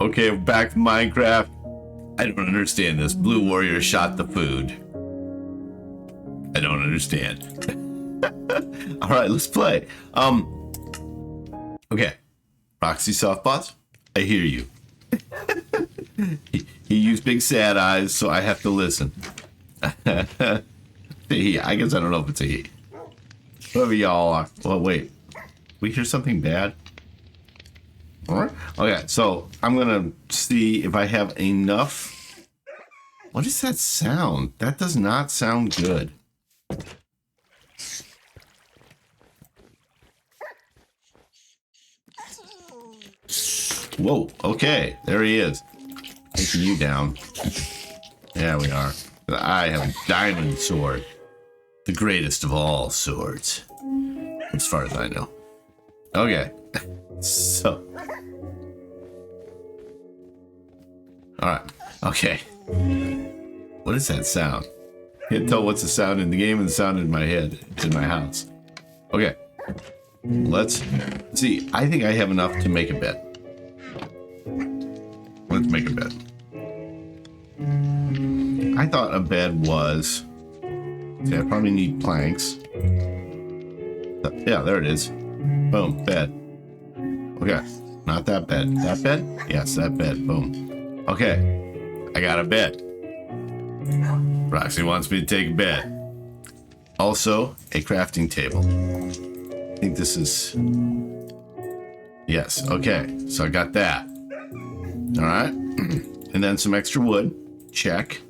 Okay, back to Minecraft. I don't understand this. Blue Warrior shot the food. I don't understand. All right, let's play. Okay. Rokksy Softpaws, I hear you. he used big sad eyes, so I have to listen. He, I guess I don't know if it's a he. Whoever y'all are. Well, wait. We hear something bad? Alright. Okay, so I'm gonna see if I have enough. What is that sound? That does not sound good. Whoa, okay, there he is. Taking you down. Yeah, we are. I have a diamond sword. The greatest of all swords. As far as I know. Okay. So. Alright. Okay. What is that sound? Can't tell what's the sound in the game and the sound in my head. It's in my house. Okay. Let's see. I think I have enough to make a bed. Let's make a bed. I thought a bed was... See, I probably need planks. Yeah, there it is. Boom, bed. Okay, not that bed. That bed? Yes, that bed. Boom. Okay, I got a bed. Rokksy wants me to take a bed. Also, a crafting table. I think this is... Yes, okay, so I got that. All right, and then some extra wood. Check.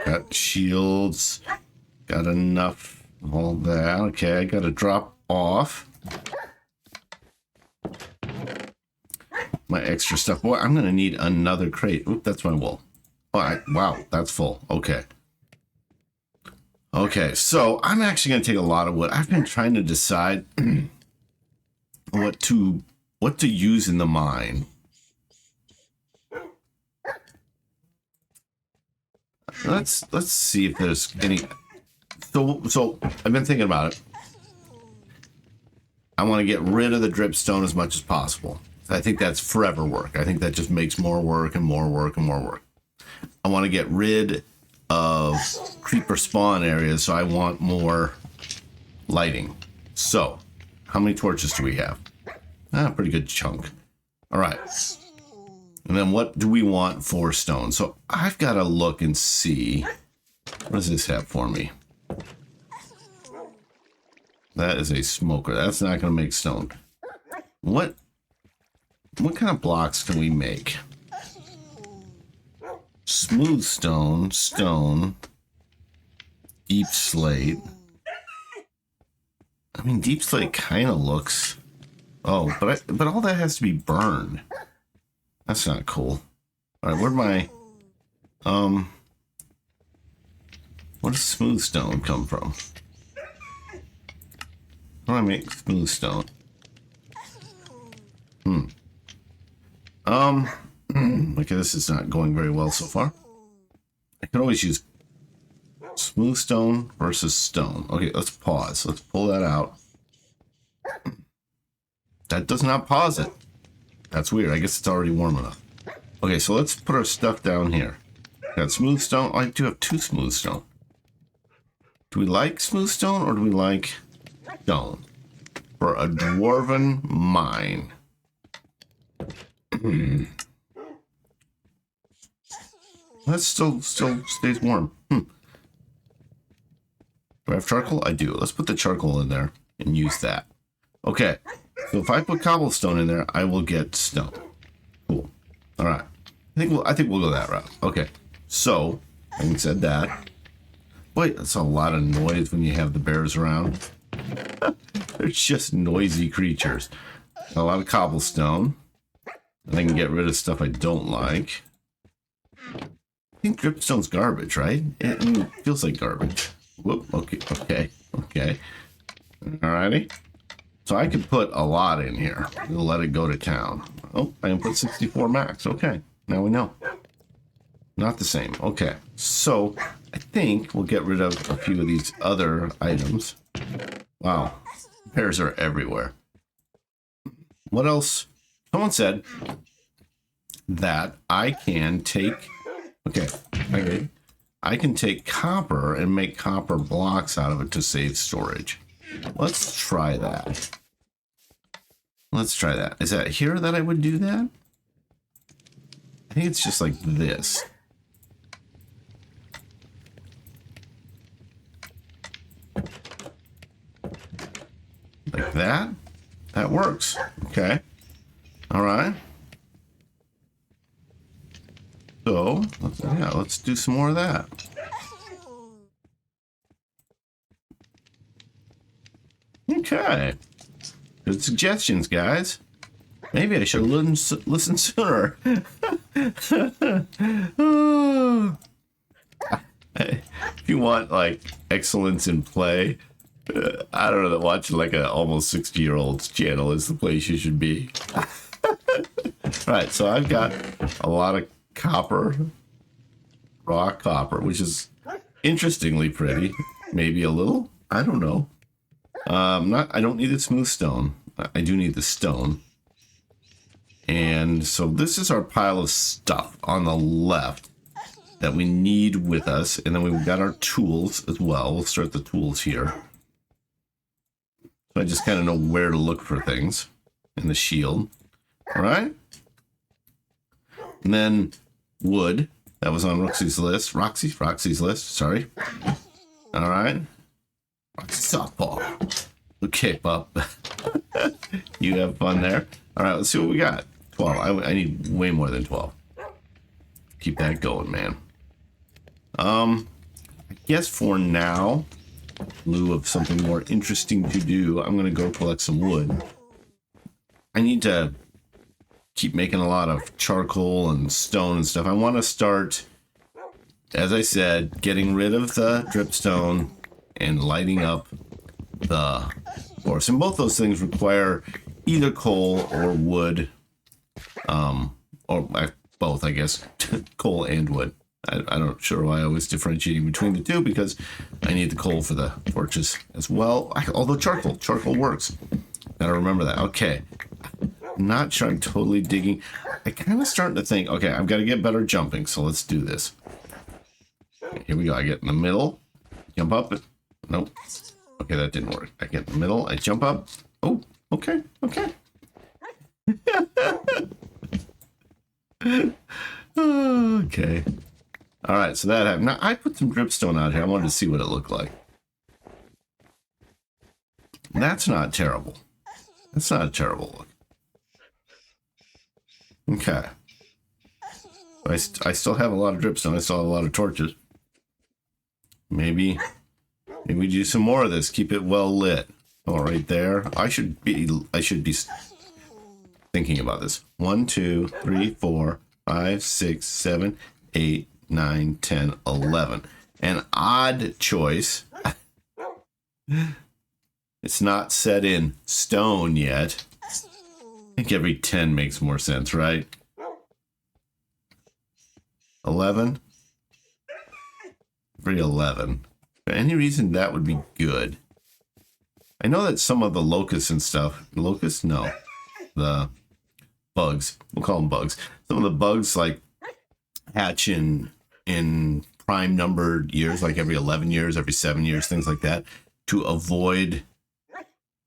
Got shields. Got enough. All that. Okay, I got to drop off my extra stuff. Boy, I'm going to need another crate. Oop, that's my wool. Oh, wow, that's full. Okay. Okay, so I'm actually going to take a lot of wood. I've been trying to decide what to use in the mine. Let's see if there's any. So I've been thinking about it. I want to get rid of the dripstone as much as possible. I think that's forever work. I think that just makes more work and more work and more work. I want to get rid of creeper spawn areas, so I want more lighting. So, how many torches do we have? Pretty good chunk. All right. And then what do we want for stone? So I've got to look and see. What does this have for me? That is a smoker. That's not going to make stone. What kind of blocks can we make? Smooth stone, stone, deep slate. I mean, deep slate kind of looks... Oh, but all that has to be burned. That's not cool. All right, where'd my... Where does smooth stone come from? How do I make smooth stone? Okay, this is not going very well so far. I can always use smooth stone versus stone. Okay, let's pause. Let's pull that out. That does not pause it. That's weird. I guess it's already warm enough. Okay, so let's put our stuff down here. Got smooth stone. Oh, I do have 2 smooth stone. Do we like smooth stone or do we like stone? For a dwarven mine. That still stays warm. Do I have charcoal? I do. Let's put the charcoal in there and use that. Okay. So if I put cobblestone in there, I will get stone. Cool. All right. I think we'll go that route. Okay. So, having said that, boy, that's a lot of noise when you have the bears around. They're just noisy creatures. A lot of cobblestone. And I can get rid of stuff I don't like. I think dripstone's garbage, right? It feels like garbage. Whoop. Okay. Alrighty. So I could put a lot in here. We'll let it go to town. Oh, I can put 64 max. Okay. Now we know. Not the same. Okay. So I think we'll get rid of a few of these other items. Wow. Bears are everywhere. What else Someone said that I can take, okay, I can take copper and make copper blocks out of it to save storage. Let's try that. Let's try that. Is that here that I would do that? I think it's just like this. Like that? That works. Okay. All right. So, let's do some more of that. Okay. Good suggestions, guys. Maybe I should have listened sooner. If you want, like, excellence in play, I don't know, watching like a almost 60-year-old's channel is the place you should be. Right, so I've got a lot of copper, raw copper, which is interestingly pretty. Maybe a little, I don't know. I don't need a smooth stone. I do need the stone. And so this is our pile of stuff on the left that we need with us. And then we've got our tools as well. We'll start the tools here. So I just kind of know where to look for things. And the shield. All right. And then wood. That was on Roxy's list. Roksy's list. Sorry. All right. Rokksy Softpaw. Okay, Pup. You have fun there. All right, let's see what we got. 12. I need way more than 12. Keep that going, man. I guess for now, in lieu of something more interesting to do, I'm going to go collect some wood. I need to keep making a lot of charcoal and stone and stuff. I want to start, as I said, getting rid of the dripstone and lighting up the forest. And both those things require either coal or wood, or both, I guess, coal and wood. I'm not sure why I was differentiating between the two, because I need the coal for the torches as well. Although charcoal works. Gotta remember that. Okay. Not sure I'm totally digging. I kind of starting to think, okay, I've got to get better jumping, so let's do this. Okay, here we go. I get in the middle, jump up. Nope. Okay, that didn't work. I get in the middle, I jump up. Oh, okay. Okay. All right, so that happened. Now, I put some dripstone out here. I wanted to see what it looked like. That's not terrible. That's not a terrible look. Okay. I still have a lot of dripstone. I still have a lot of torches. Maybe we do some more of this. Keep it well lit. Oh, right there. I should be thinking about this. 1, 2, 3, 4, 5, 6, 7, 8, 9, 10, 11. An odd choice. It's not set in stone yet. I think every 10 makes more sense, right? 11. Every 11. For any reason that would be good. I know that some of the locusts and stuff, locusts? No. The bugs. We'll call them bugs. Some of the bugs like hatch in prime numbered years, like every 11 years, every 7 years, things like that, to avoid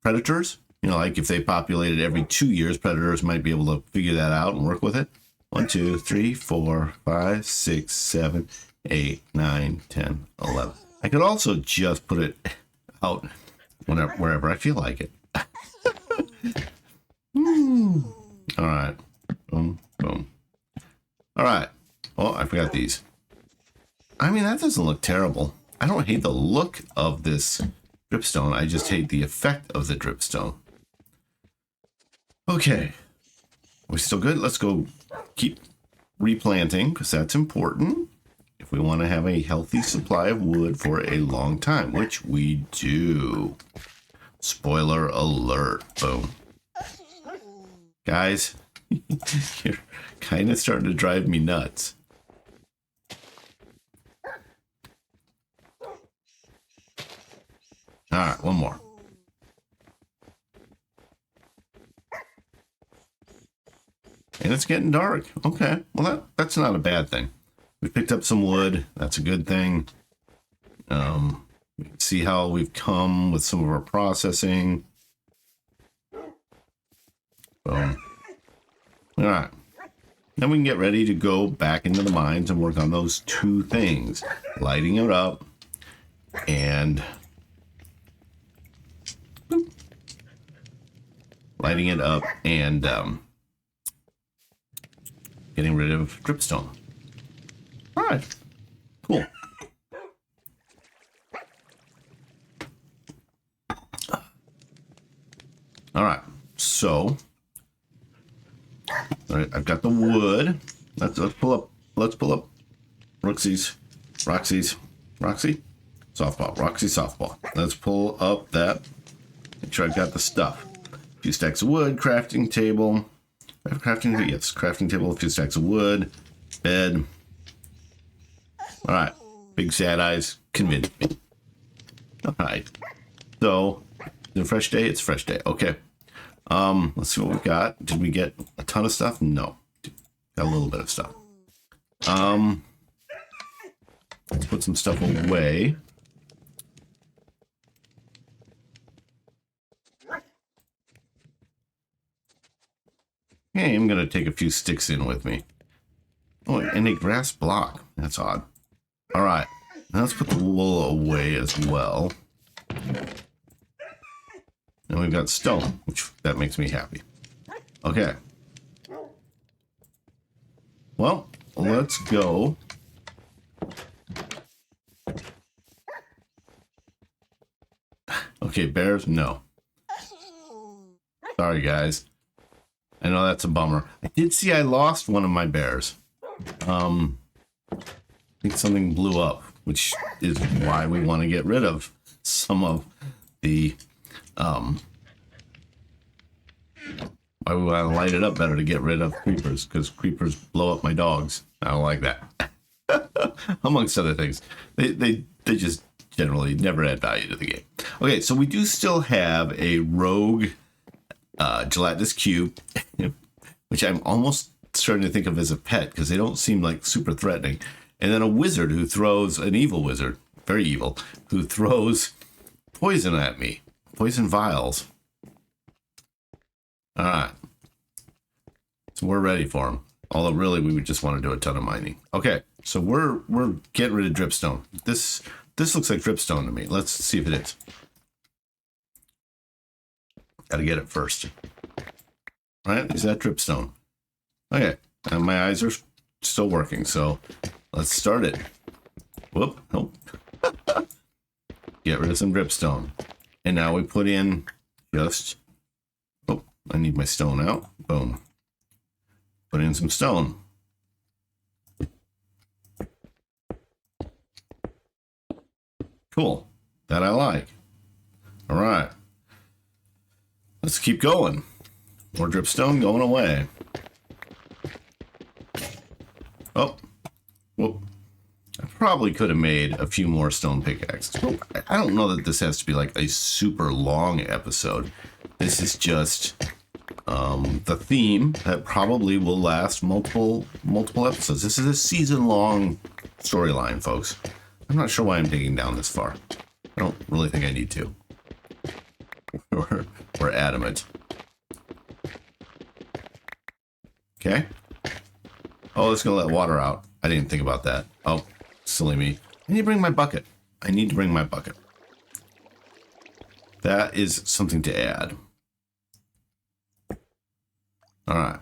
predators. You know, like if they populated every 2 years, predators might be able to figure that out and work with it. 1, 2, 3, 4, 5, 6, 7, 8, 9, 10, 11. I could also just put it out wherever I feel like it. All right. Boom, boom. All right. Oh, I forgot these. I mean, that doesn't look terrible. I don't hate the look of this dripstone. I just hate the effect of the dripstone. Okay. We're still good. Let's go keep replanting, because that's important if we want to have a healthy supply of wood for a long time, which we do. Spoiler alert. Boom. Guys, you're kind of starting to drive me nuts. All right, one more. And it's getting dark. Okay. Well, that's not a bad thing. We picked up some wood. That's a good thing. We can see how we've come with some of our processing. Boom. All right. Then we can get ready to go back into the mines and work on those two things. Lighting it up and... lighting it up and getting rid of dripstone. All right. Cool. All right. So... all right, I've got the wood. Let's pull up. Let's pull up Rokksy Softpaw. Let's pull up that. Make sure I've got the stuff. A few stacks of wood, crafting table. Crafting table, a few stacks of wood, bed. All right, big sad eyes convinced me. All right, so is it a fresh day? It's a fresh day. Okay. Let's see what we got. Did we get a ton of stuff? No. Got a little bit of stuff. Let's put some stuff away. Okay, I'm gonna take a few sticks in with me. Oh, and a grass block. That's odd. All right. Now let's put the wool away as well. And we've got stone, which that makes me happy. Okay. Well, let's go. Okay, bears, no. Sorry, guys. I know that's a bummer. I did see I lost one of my bears. I think something blew up, which is why we want to get rid of some of the... why we want to light it up better to get rid of creepers, because creepers blow up my dogs. I don't like that. Amongst other things. They just generally never add value to the game. Okay, so we do still have a rogue gelatinous cube, which I'm almost starting to think of as a pet, because they don't seem like super threatening. And then a wizard who throws, an evil wizard, very evil, who throws poison at me. Poison vials. All right. So we're ready for them. Although really we would just want to do a ton of mining. Okay, so we're getting rid of dripstone. This looks like dripstone to me. Let's see if it is. Gotta get it first. Right? Is that dripstone? Okay. And my eyes are still working, so let's start it. Whoop. Nope. Get rid of some dripstone. And now we put in just... oh, I need my stone out. Boom. Put in some stone. Cool. That I like. All right. Let's keep going. More dripstone going away. Oh. Whoop. I probably could have made a few more stone pickaxes. I don't know that this has to be like a super long episode. This is just the theme that probably will last multiple episodes. This is a season-long storyline, folks. I'm not sure why I'm digging down this far. I don't really think I need to. We're adamant. Okay. Oh, it's gonna let water out. I didn't think about that. Oh, silly me. I need to bring my bucket. I need to bring my bucket. That is something to add. All right.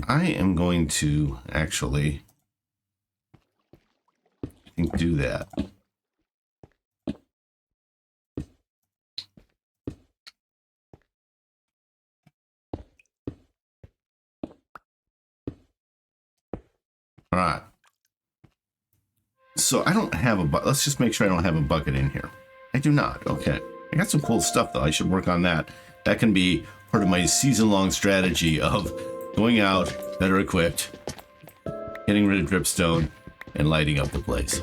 I am going to actually, I think, do that. All right. So I don't have a bucket. Let's just make sure I don't have a bucket in here. I do not. Okay. I got some cool stuff, though. I should work on that. That can be part of my season-long strategy of going out, better equipped, getting rid of dripstone, and lighting up the place.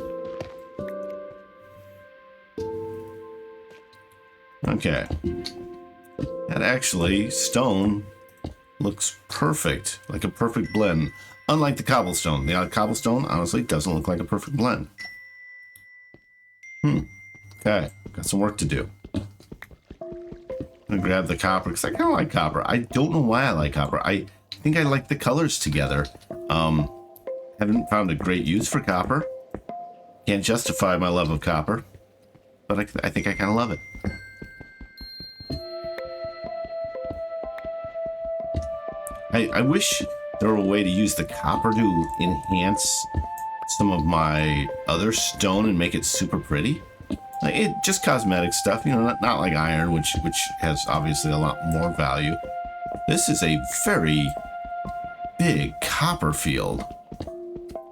Okay. That actually, stone looks perfect, like a perfect blend. Unlike the cobblestone. The cobblestone, honestly, doesn't look like a perfect blend. Okay, got some work to do. I'm gonna grab the copper because I kind of like copper. I don't know why I like copper. I think I like the colors together. Haven't found a great use for copper. Can't justify my love of copper, but I think I kind of love it. I wish there were a way to use the copper to enhance some of my other stone and make it super pretty. Like it just cosmetic stuff, you know, not like iron, which has obviously a lot more value. This is a very big copper field.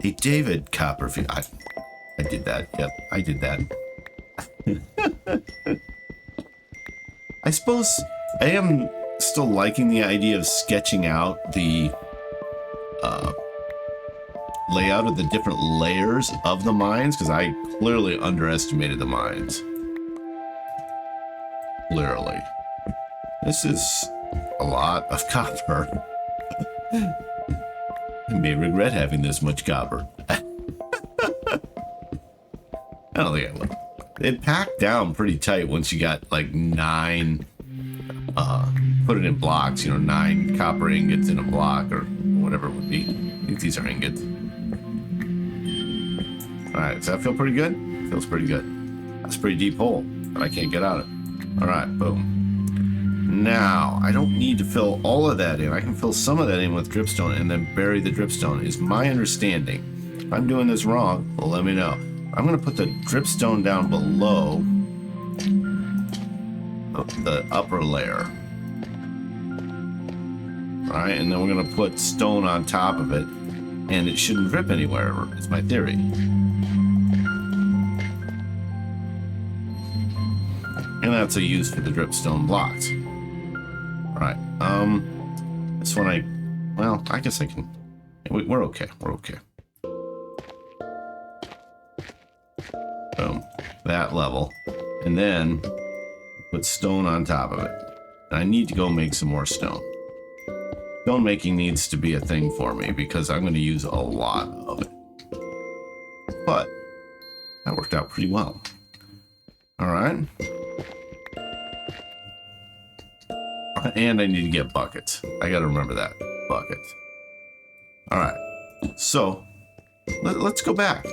A David Copperfield. I did that. Yep, I did that. I suppose I am still liking the idea of sketching out the layout of the different layers of the mines, because I clearly underestimated the mines. Clearly. This is a lot of copper. I may regret having this much copper. I don't think I will. It packed down pretty tight once you got like 9, put it in blocks, you know, 9 copper ingots in a block or whatever it would be. I think these are ingots. Alright, does that feel pretty good? Feels pretty good. That's a pretty deep hole that I can't get out of. Alright, boom. Now, I don't need to fill all of that in. I can fill some of that in with dripstone and then bury the dripstone, is my understanding. If I'm doing this wrong, well, let me know. I'm going to put the dripstone down below the upper layer. Alright, and then we're going to put stone on top of it, and it shouldn't drip anywhere, is my theory. And that's a use for the dripstone blocks. Alright, this one well, I guess I can, we're okay, we're okay. Boom, that level. And then, put stone on top of it. And I need to go make some more stone. Stone making needs to be a thing for me, because I'm going to use a lot of it. But, that worked out pretty well. Alright. And I need to get buckets. I gotta remember that. Buckets. Alright. So, let's go back.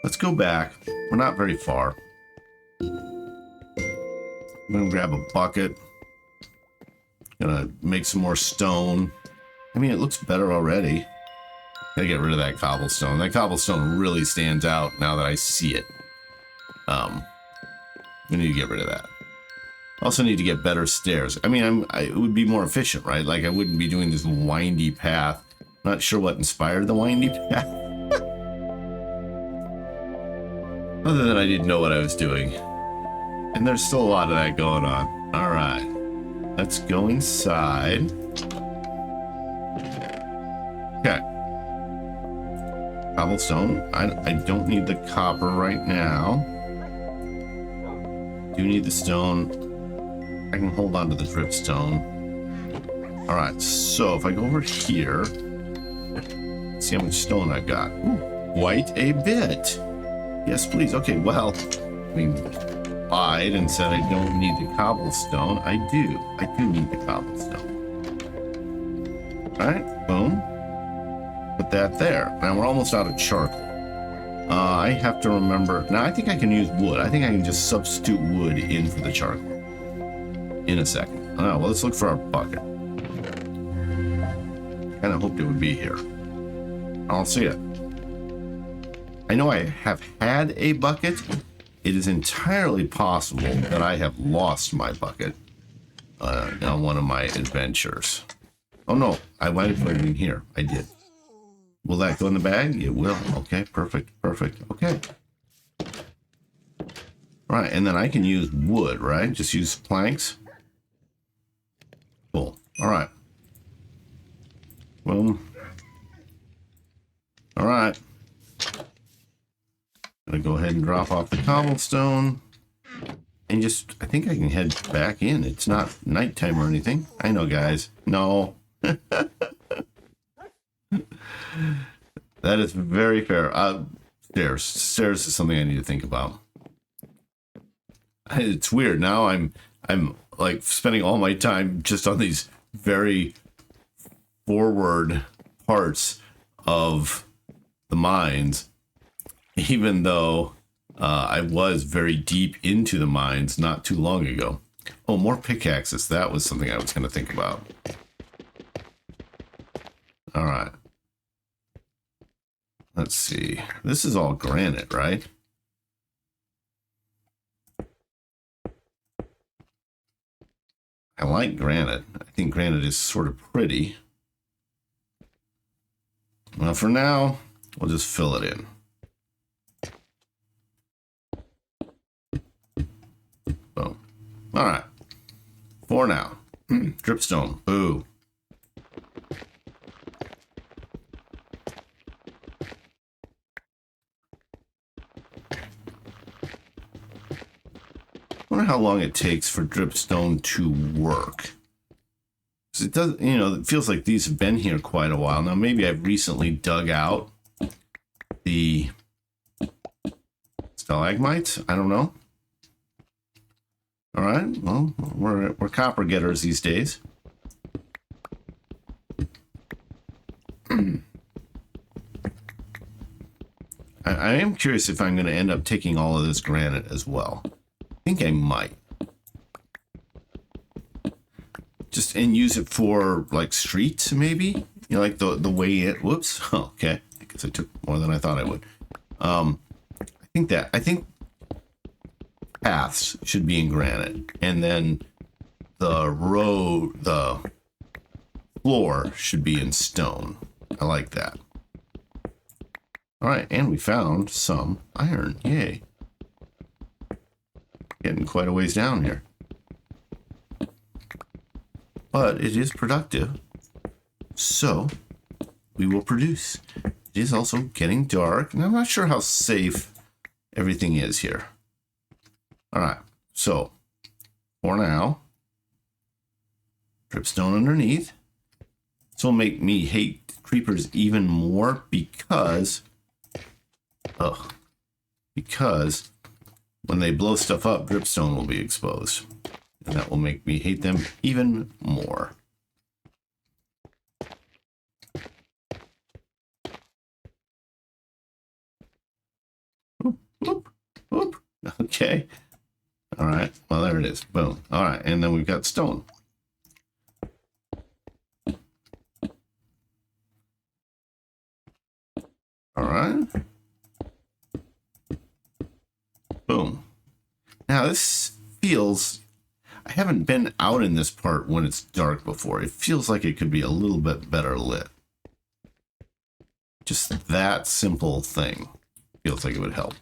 Let's go back. We're not very far. I'm gonna grab a bucket. Gonna make some more stone. I mean, it looks better already. Gotta get rid of that cobblestone. That cobblestone really stands out now that I see it. We need to get rid of that. Also need to get better stairs. I mean, it would be more efficient, right? Like, I wouldn't be doing this windy path. Not sure what inspired the windy path. Other than I didn't know what I was doing. And there's still a lot of that going on. Alright. Let's go inside. Okay. Cobblestone. I don't need the copper right now. Do need the stone. I can hold on to the dripstone. Alright, so if I go over here, see how much stone I've got. Ooh, quite a bit. Yes, please. Okay, well, I mean, lied and said I don't need the cobblestone. I do. I do need the cobblestone. Alright, boom. Put that there. Now we're almost out of charcoal. I have to remember. Now, I think I can use wood. I think I can just substitute wood in for the charcoal. In a second. Oh, well, let's look for our bucket. Kind of hoped it would be here. I don't see it. I know I have had a bucket. It is entirely possible that I have lost my bucket on one of my adventures. Oh no, I might have put it in here. I did. Will that go in the bag? It will. Okay, perfect, perfect. Okay. Right, and then I can use wood, right? Just use planks. Cool. All right. Boom. All right. Gonna go ahead and drop off the cobblestone. and just, I think I can head back in. It's not nighttime or anything. I know, guys. No. That is very fair. Stairs is something I need to think about. It's weird. Now I'm like spending all my time just on these very forward parts of the mines, even though I was very deep into the mines not too long ago. Oh, more pickaxes. That was something I was going to think about. All right. Let's see. This is all granite, right? I like granite. I think granite is sort of pretty. Well, for now, we'll just fill it in. Boom. All right. For now. Dripstone. Boo. I wonder how long it takes for dripstone to work. It does, you know, it feels like these have been here quite a while now. Maybe I've recently dug out the stalagmites. I don't know. All right. Well, we're copper getters these days. I am curious if I'm going to end up taking all of this granite as well. I think I might. Just and use it for like streets, maybe. You know, like the way it. Whoops. Oh, okay. I guess I took more than I thought I would. I think paths should be in granite, and then the floor should be in stone. I like that. All right, and we found some iron. Yay! Getting quite a ways down here. But it is productive, so we will produce. It is also getting dark, and I'm not sure how safe everything is here. All right, so for now, dripstone underneath. This will make me hate creepers even more because when they blow stuff up, dripstone will be exposed. And that will make me hate them even more. Oop, oop, oop. Okay. All right. Well, there it is. Boom. All right. And then we've got stone. All right. Boom. Now this feels... I haven't been out in this part when it's dark before. It feels like it could be a little bit better lit. Just that simple thing feels like it would help.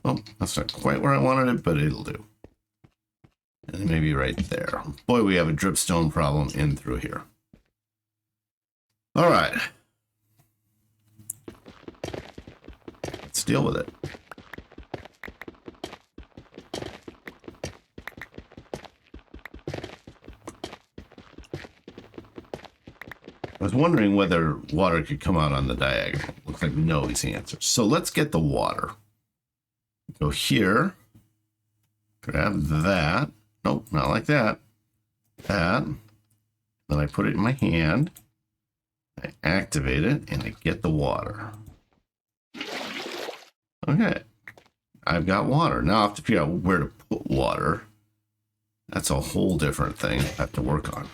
Oh, that's not quite where I wanted it, but it'll do. And maybe right there. Boy, we have a dripstone problem in through here. All right. Let's deal with it. I was wondering whether water could come out on the diagonal. Looks like no is the answer. So let's get the water. Go here. Grab that. Nope, not like that. That. Then I put it in my hand. I activate it and I get the water. Okay. I've got water. Now I have to figure out where to put water. That's a whole different thing I have to work on.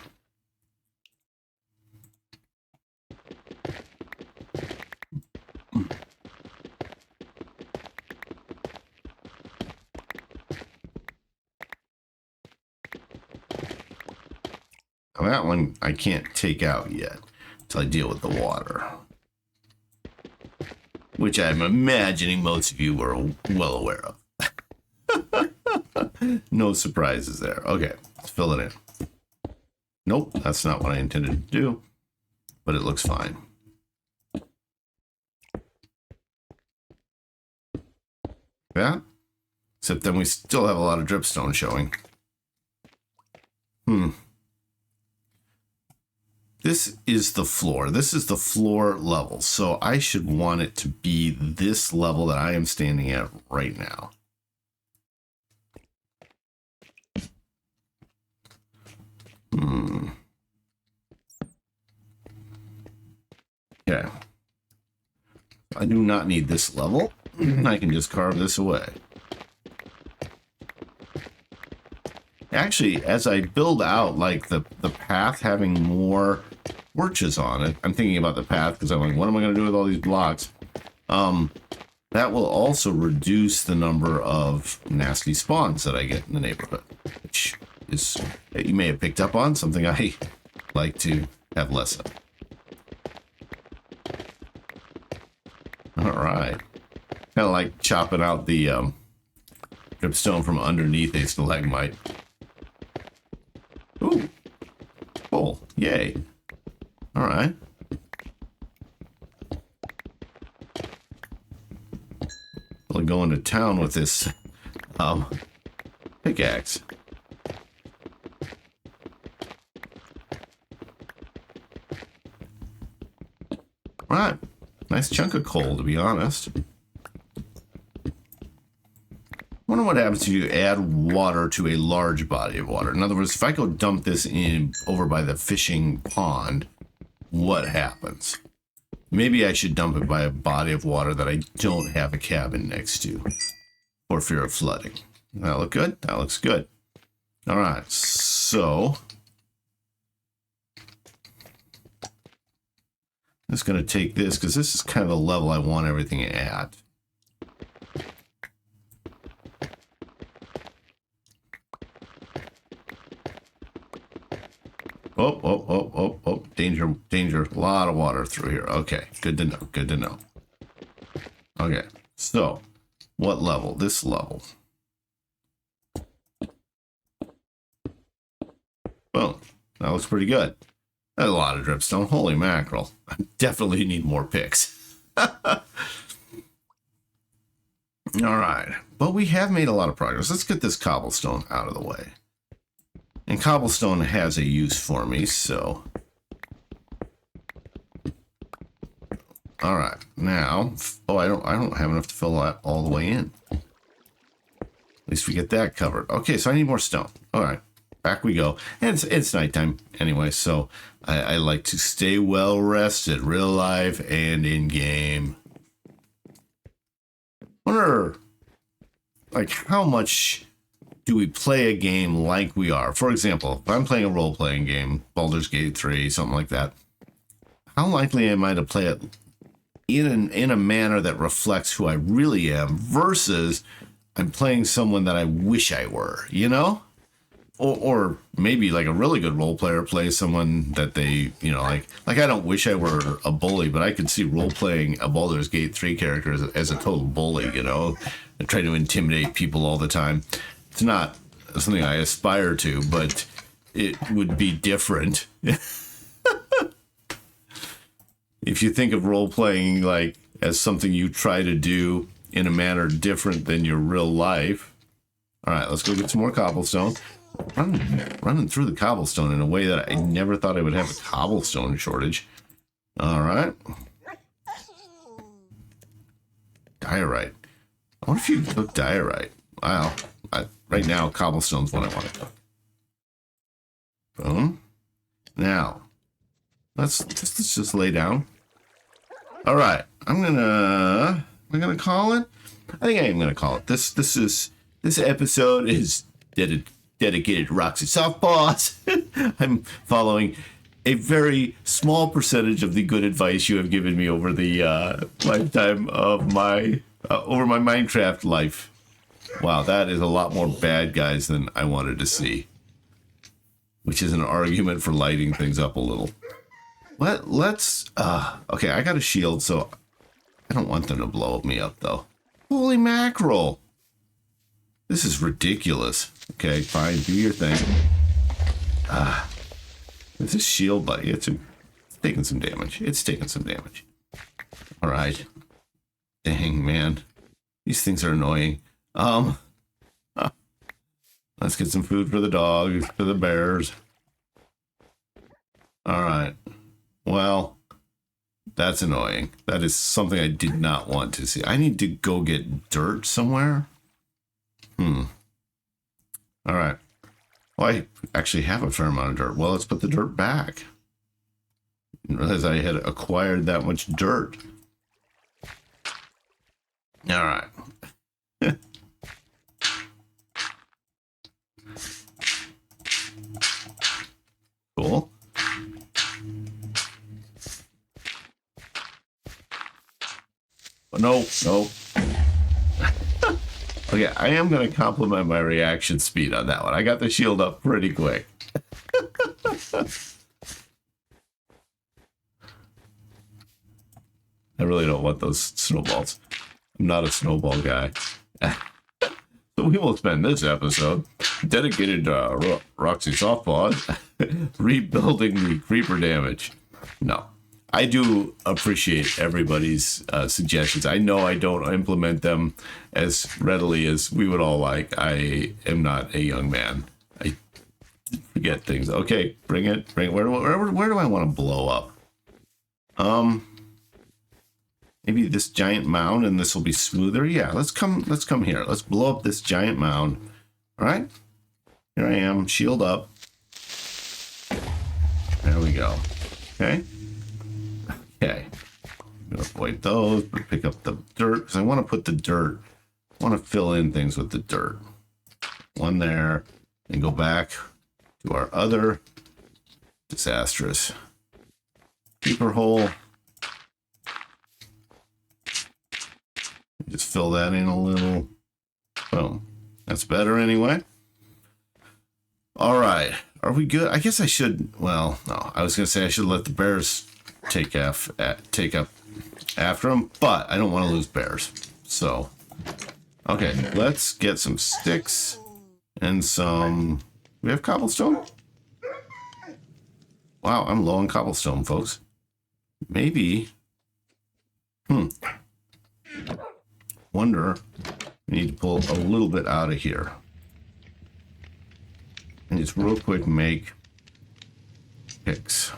Now that one I can't take out yet until I deal with the water. Which I'm imagining most of you are well aware of. No surprises there. Okay, let's fill it in. Nope, that's not what I intended to do, but it looks fine. That. Except then we still have a lot of dripstone showing. This is the floor. This is the floor level. So I should want it to be this level that I am standing at right now. Okay. I do not need this level. I can just carve this away. Actually, as I build out like the path having more porches on it, I'm thinking about the path because I'm like, what am I going to do with all these blocks? That will also reduce the number of nasty spawns that I get in the neighborhood, which is, you may have picked up on, something I like to have less of. All right. Kind of like chopping out the dripstone from underneath a stalagmite. Ooh. Cool. Yay. All right. Really going to town with this pickaxe. All right. Nice chunk of coal, to be honest. Wonder what happens if you add water to a large body of water. In other words, if I go dump this in over by the fishing pond, what happens? Maybe I should dump it by a body of water that I don't have a cabin next to, for fear of flooding. That look good? That looks good. All right, so I'm just going to take this because this is kind of the level I want everything at. Oh, danger, danger. A lot of water through here. Okay, good to know, good to know. Okay, so what level? This level. Boom, that looks pretty good. That's a lot of dripstone. Holy mackerel. I definitely need more picks. All right, but we have made a lot of progress. Let's get this cobblestone out of the way. And cobblestone has a use for me, so. All right, now, oh, I don't have enough to fill that all the way in. At least we get that covered. Okay, so I need more stone. All right, back we go. And it's nighttime anyway, so I like to stay well rested, real life and in game. Wonder, like, how much do we play a game like we are? For example, if I'm playing a role-playing game, Baldur's Gate 3, something like that, how likely am I to play it in a manner that reflects who I really am versus I'm playing someone that I wish I were, you know? Or maybe like a really good role player plays someone that they, you know, like I don't wish I were a bully, but I could see role-playing a Baldur's Gate 3 character as a total bully, you know, and try to intimidate people all the time. It's not something I aspire to, but it would be different. If you think of role-playing like as something you try to do in a manner different than your real life. All right, let's go get some more cobblestone. Running through the cobblestone in a way that I never thought I would have a cobblestone shortage. All right. Diorite. I wonder if you can cook diorite. Wow. Right now, cobblestone's what I want to cook. Boom. Now, let's just lay down. All right. Am I gonna call it? I think I am gonna call it. This episode is dedicated to Rokksy Softpaws. I'm following a very small percentage of the good advice you have given me over the lifetime of my Minecraft life. Wow, that is a lot more bad guys than I wanted to see. Which is an argument for lighting things up a little. Let's okay, I got a shield, so I don't want them to blow me up though. Holy mackerel. This is ridiculous. Okay, fine, do your thing. This is shield, buddy. It's taking some damage. It's taking some damage. All right. Dang, man. These things are annoying. Let's get some food for the dogs, for the bears. All right. Well, that's annoying. That is something I did not want to see. I need to go get dirt somewhere. All right. Well, I actually have a fair amount of dirt. Well, let's put the dirt back. I didn't realize I had acquired that much dirt. All right. Cool. No. Okay, I am going to compliment my reaction speed on that one. I got the shield up pretty quick. I really don't want those snowballs. I'm not a snowball guy. So we will spend this episode dedicated to Rokksy Softpaws rebuilding the creeper damage. No. I do appreciate everybody's suggestions. I know I don't implement them as readily as we would all like. I am not a young man. I forget things. Okay, bring it. Where do I want to blow up? Maybe this giant mound, and this will be smoother. Yeah, let's come here. Let's blow up this giant mound. All right, here I am, shield up. There we go. Okay. Okay, I'm gonna avoid those, but pick up the dirt because I want to put the dirt. I want to fill in things with the dirt. One there, and go back to our other disastrous creeper hole. Just fill that in a little. Boom. That's better anyway. All right, are we good? I guess I should. Well, no, I was gonna say I should let the bears take up after them, but I don't want to lose bears. So, okay, let's get some sticks and some. We have cobblestone. Wow, I'm low on cobblestone, folks. Maybe. Wonder. We need to pull a little bit out of here and just real quick make picks.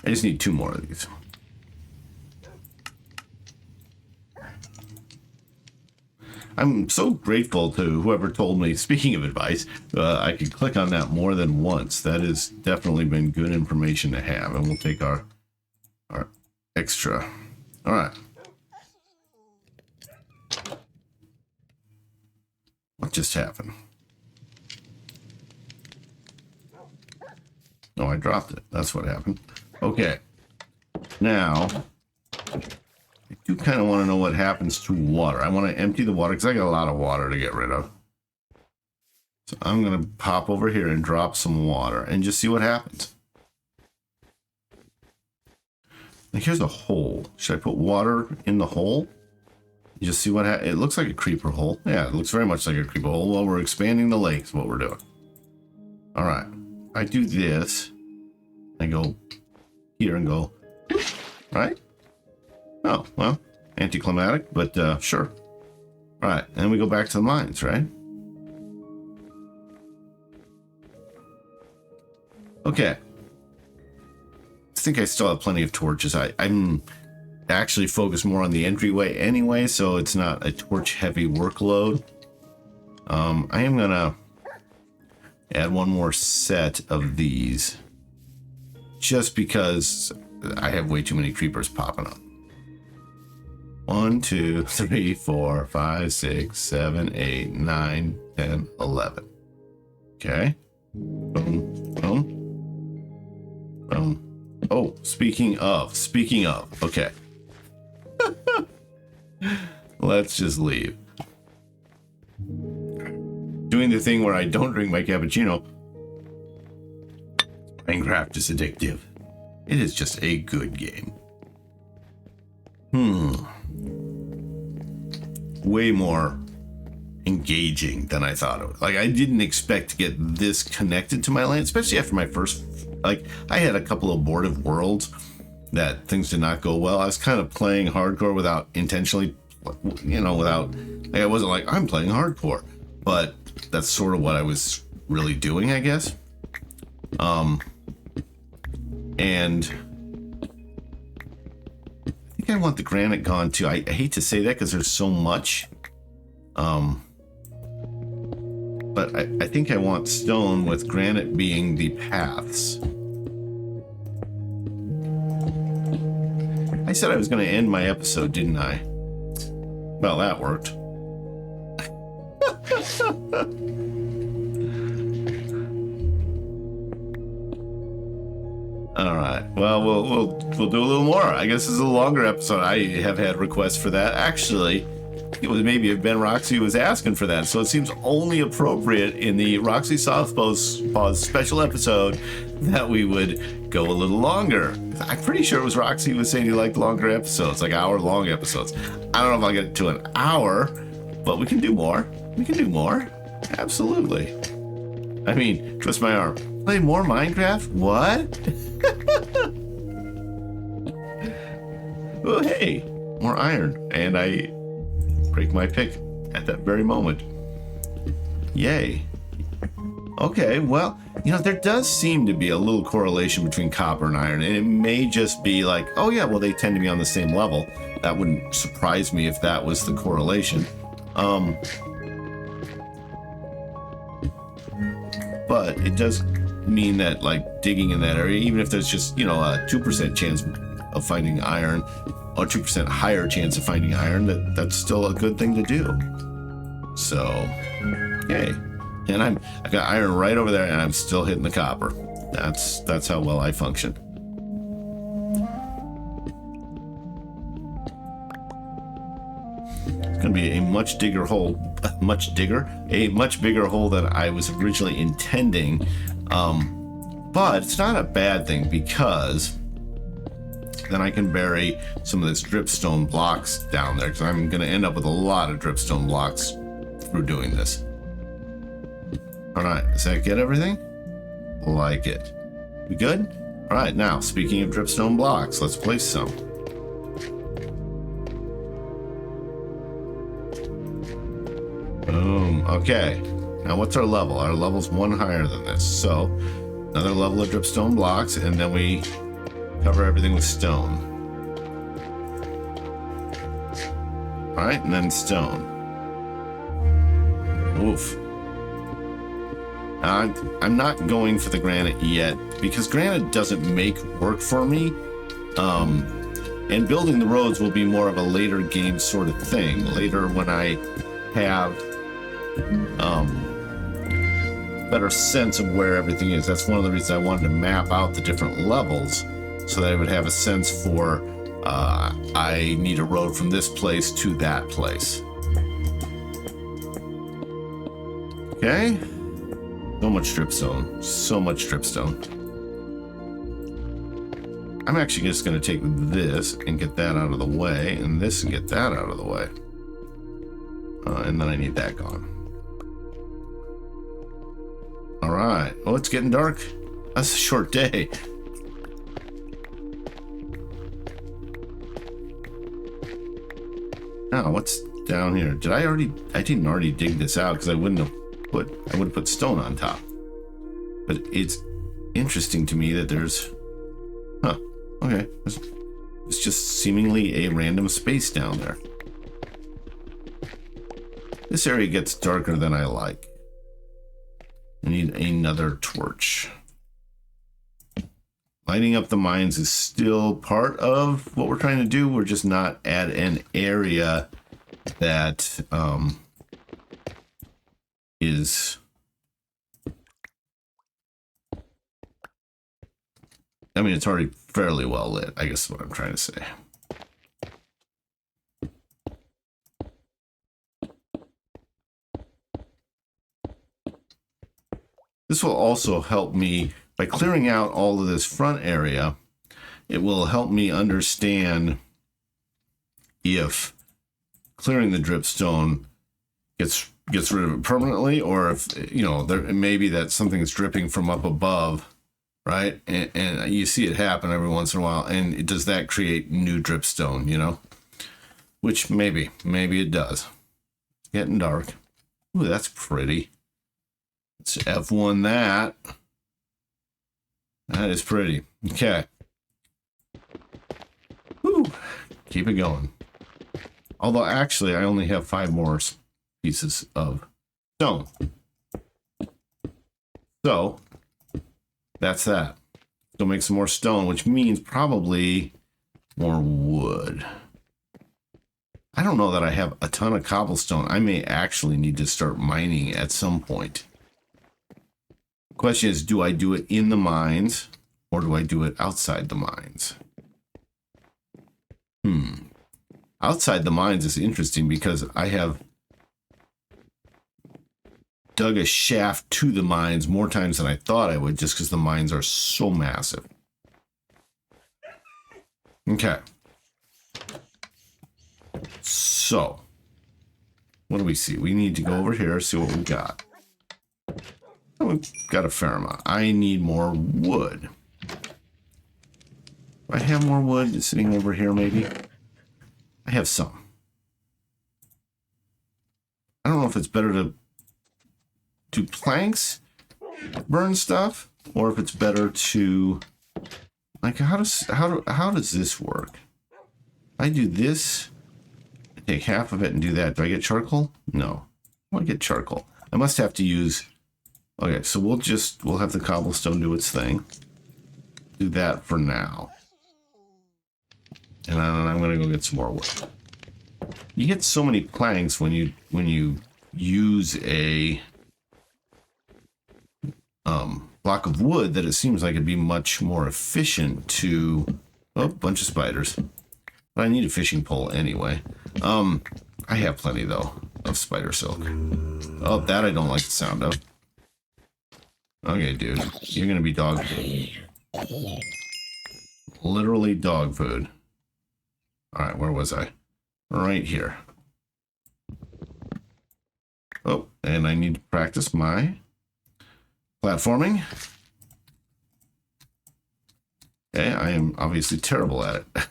I just need 2 more of these. I'm so grateful to whoever told me, speaking of advice, I could click on that more than once. That has definitely been good information to have. And we'll take our extra. All right. What just happened? Oh, I dropped it. That's what happened. Okay, now I do kind of want to know what happens to water. I want to empty the water because I got a lot of water to get rid of. So I'm going to pop over here and drop some water and just see what happens. Now here's a hole. Should I put water in the hole? You just see what happens. It looks like a creeper hole. Yeah, it looks very much like a creeper hole. Well, we're expanding the lake is what we're doing. All right, I do this. I go here and go, right? Oh, well, anticlimactic, but sure. All right, and we go back to the mines, right? Okay. I think I still have plenty of torches. I'm actually focused more on the entryway anyway, so it's not a torch-heavy workload. I am gonna add one more set of these, just because I have way too many creepers popping up. 1, 2, 3, 4, 5, 6, 7, 8, 9, 10, 11. Okay. Boom, boom, boom. Oh, speaking of, okay. Let's just leave. Doing the thing where I don't drink my cappuccino. Minecraft is addictive. It is just a good game. Way more engaging than I thought it was. Like, I didn't expect to get this connected to my land, especially after my first, like, I had a couple of abortive worlds that things did not go well. I was kind of playing hardcore without intentionally you know, without, like, I wasn't like, I'm playing hardcore, but that's sort of what I was really doing, I guess. And I think I want the granite gone too. I hate to say that because there's so much. But I think I want stone with granite being the paths. I said I was going to end my episode, didn't I? Well, that worked. All right. Well, we'll do a little more. I guess this is a longer episode. I have had requests for that. Actually, it was maybe Ben Rokksy was asking for that, so it seems only appropriate in the Rokksy Softpaws special episode that we would go a little longer. I'm pretty sure it was Rokksy who was saying he liked longer episodes, like hour-long episodes. I don't know if I'll get to an hour, but we can do more. We can do more. Absolutely. I mean, twist my arm. Play more Minecraft? What? Oh, hey, more iron. And I break my pick at that very moment. Yay. Okay, well, you know, there does seem to be a little correlation between copper and iron, and it may just be like, oh yeah, well, they tend to be on the same level. That wouldn't surprise me if that was the correlation. But it does mean that, like, digging in that area, even if there's just, you know, a 2% chance of finding iron, or 2% higher chance of finding iron, that's still a good thing to do. So, yay. And I've got iron right over there, and I'm still hitting the copper. That's how well I function. It's gonna be a much bigger hole than I was originally intending. But it's not a bad thing, because then I can bury some of this dripstone blocks down there, because I'm going to end up with a lot of dripstone blocks through doing this. All right, does that get everything? Like it. We good? All right, now, speaking of dripstone blocks, let's place some. Boom. Okay. Now, what's our level? Our level's one higher than this. So, another level of dripstone blocks, and then we cover everything with stone. All right, and then stone. Oof. I'm not going for the granite yet, because granite doesn't make work for me. And building the roads will be more of a later game sort of thing. Later, when I have better sense of where everything is. That's one of the reasons I wanted to map out the different levels, so that I would have a sense for I need a road from this place to that place. Okay. So much dripstone. So much dripstone. I'm actually just going to take this and get that out of the way, and this and get that out of the way. And then I need that gone. All right. Oh, it's getting dark. That's a short day. Now, what's down here? I didn't already dig this out, because I would have put stone on top. But it's interesting to me that there's, okay. It's just seemingly a random space down there. This area gets darker than I like. I need another torch. Lighting up the mines is still part of what we're trying to do. We're just not at an area that is... I mean, it's already fairly well lit, I guess is what I'm trying to say. This will also help me, by clearing out all of this front area, it will help me understand if clearing the dripstone gets rid of it permanently, or if, you know, there maybe that something is dripping from up above, right? And you see it happen every once in a while, and does that create new dripstone, you know? Which maybe it does. Getting dark. Ooh, that's pretty. Let's F1 that. That is pretty. Okay. Woo. Keep it going. Although, actually, I only have 5 more pieces of stone. So, that's that. Go make some more stone, which means probably more wood. I don't know that I have a ton of cobblestone. I may actually need to start mining at some point. Question is, do I do it in the mines or do I do it outside the mines? Outside the mines is interesting because I have dug a shaft to the mines more times than I thought I would, just because the mines are so massive. Okay. So, what do we see? We need to go over here, see what we got. Oh, we've got a fair amount. I need more wood. Do I have more wood sitting over here, maybe? I have some. I don't know if it's better to do planks, burn stuff, or if it's better to, like, how does this work? I do this, I take half of it and do that. Do I get charcoal? No. I get charcoal. I must have to use. Okay, so we'll have the cobblestone do its thing. Do that for now. And I'm gonna go get some more wood. You get so many planks when you use a block of wood that it seems like it'd be much more efficient to. Oh, bunch of spiders. But I need a fishing pole anyway. I have plenty though of spider silk. Oh, that I don't like the sound of. Okay, dude, you're gonna be dog food. Literally dog food. All right, where was I? Right here. Oh, and I need to practice my platforming. Okay, I am obviously terrible at it.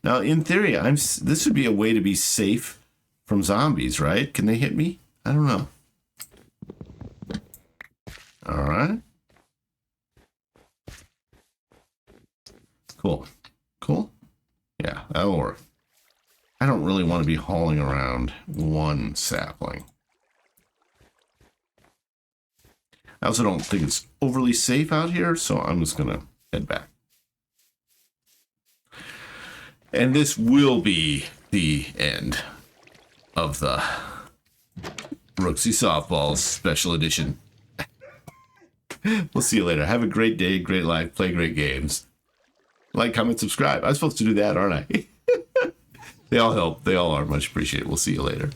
Now, in theory, this would be a way to be safe from zombies, right? Can they hit me? I don't know. All right. Cool. Cool. Yeah, that'll work. I don't really want to be hauling around one sapling. I also don't think it's overly safe out here, so I'm just going to head back. And this will be the end of the Rokksy Softpaws Special Edition. We'll see you later. Have a great day, great life, play great games. Like, comment, subscribe. I'm supposed to do that, aren't I? They all help. They all are much appreciated. We'll see you later.